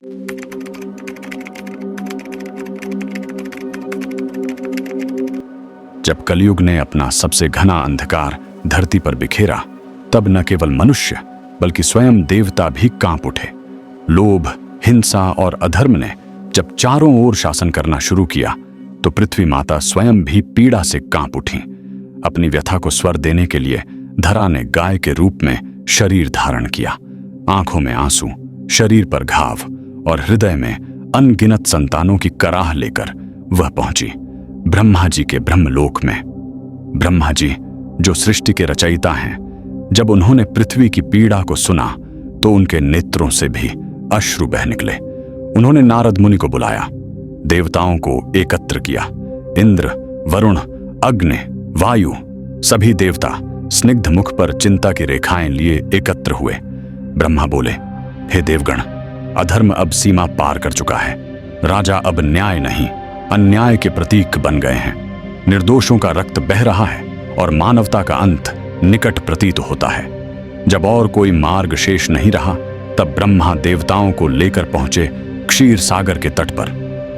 जब कलयुग ने अपना सबसे घना अंधकार धरती पर बिखेरा, तब न केवल मनुष्य बल्कि स्वयं देवता भी कांप उठे। लोभ, हिंसा और अधर्म ने जब चारों ओर शासन करना शुरू किया, तो पृथ्वी माता स्वयं भी पीड़ा से कांप उठी। अपनी व्यथा को स्वर देने के लिए धरा ने गाय के रूप में शरीर धारण किया। आंखों में आंसू, शरीर पर घाव और हृदय में अनगिनत संतानों की कराह लेकर वह पहुंची ब्रह्मा जी के ब्रह्मलोक में। ब्रह्मा जी, जो सृष्टि के रचयिता हैं, जब उन्होंने पृथ्वी की पीड़ा को सुना तो उनके नेत्रों से भी अश्रु बह निकले। उन्होंने नारद मुनि को बुलाया, देवताओं को एकत्र किया। इंद्र, वरुण, अग्नि, वायु, सभी देवता स्निग्ध मुख पर चिंता की रेखाएं लिए एकत्र हुए। ब्रह्मा बोले, हे देवगण, अधर्म अब सीमा पार कर चुका है। राजा अब न्याय नहीं, अन्याय के प्रतीक बन गए हैं। निर्दोषों का रक्त बह रहा है और मानवता का अंत निकट प्रतीत होता है। जब और कोई मार्ग शेष नहीं रहा, तब ब्रह्मा देवताओं को लेकर पहुंचे क्षीर सागर के तट पर।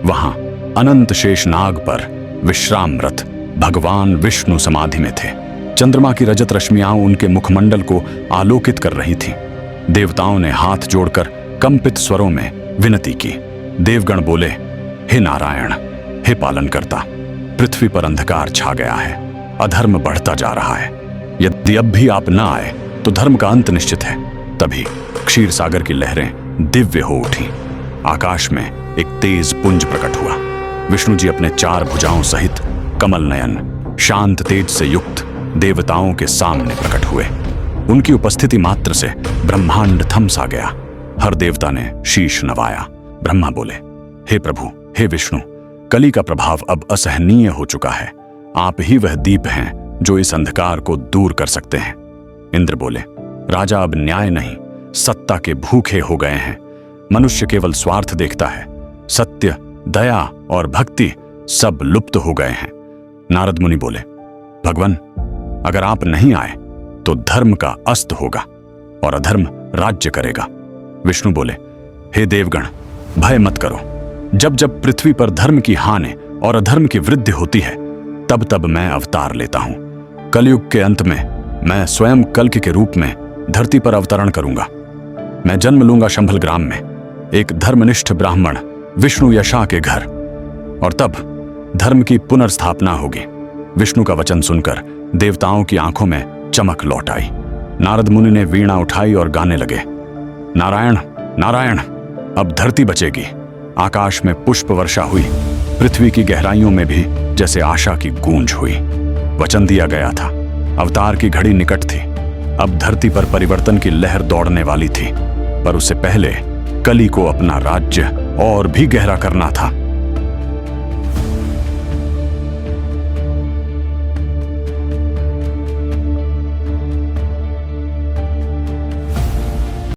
वहां अनंत शेषनाग पर विश्रामरत भगवान विष्णु समाधि में थे। चंद्रमा की रजत रश्मियां उनके मुखमंडल को आलोकित कर रही थीं। देवताओं ने हाथ जोड़कर कंपित स्वरों में विनती की। देवगण बोले, हे नारायण, हे पालनकर्ता, पृथ्वी पर अंधकार छा गया है, अधर्म बढ़ता जा रहा है। यदि अब भी आप न आए तो धर्म का अंत निश्चित है। तभी क्षीर सागर की लहरें दिव्य हो उठी। आकाश में एक तेज पुंज प्रकट हुआ। विष्णु जी अपने चार भुजाओं सहित कमल नयन, शांत तेज से युक्त देवताओं के सामने प्रकट हुए। उनकी उपस्थिति मात्र से ब्रह्मांड थम सा गया। हर देवता ने शीश नवाया। ब्रह्मा बोले, हे प्रभु, हे विष्णु, कली का प्रभाव अब असहनीय हो चुका है। आप ही वह दीप हैं जो इस अंधकार को दूर कर सकते हैं। इंद्र बोले, राजा अब न्याय नहीं, सत्ता के भूखे हो गए हैं। मनुष्य केवल स्वार्थ देखता है। सत्य, दया और भक्ति सब लुप्त हो गए हैं। नारद मुनि बोले, भगवान, अगर आप नहीं आए तो धर्म का अस्त होगा और अधर्म राज्य करेगा। विष्णु बोले, हे देवगण, भय मत करो। जब जब पृथ्वी पर धर्म की हानि और अधर्म की वृद्धि होती है, तब तब मैं अवतार लेता हूं। कलयुग के अंत में मैं स्वयं कल्कि के रूप में धरती पर अवतरण करूंगा। मैं जन्म लूंगा शंभल ग्राम में, एक धर्मनिष्ठ ब्राह्मण विष्णु यशा के घर, और तब धर्म की पुनर्स्थापना होगी। विष्णु का वचन सुनकर देवताओं की आंखों में चमक लौट आई। नारद मुनि ने वीणा उठाई और गाने लगे, नारायण नारायण, अब धरती बचेगी। आकाश में पुष्प वर्षा हुई। पृथ्वी की गहराइयों में भी जैसे आशा की गूंज हुई। वचन दिया गया था, अवतार की घड़ी निकट थी। अब धरती पर परिवर्तन की लहर दौड़ने वाली थी, पर उससे पहले कली को अपना राज्य और भी गहरा करना था।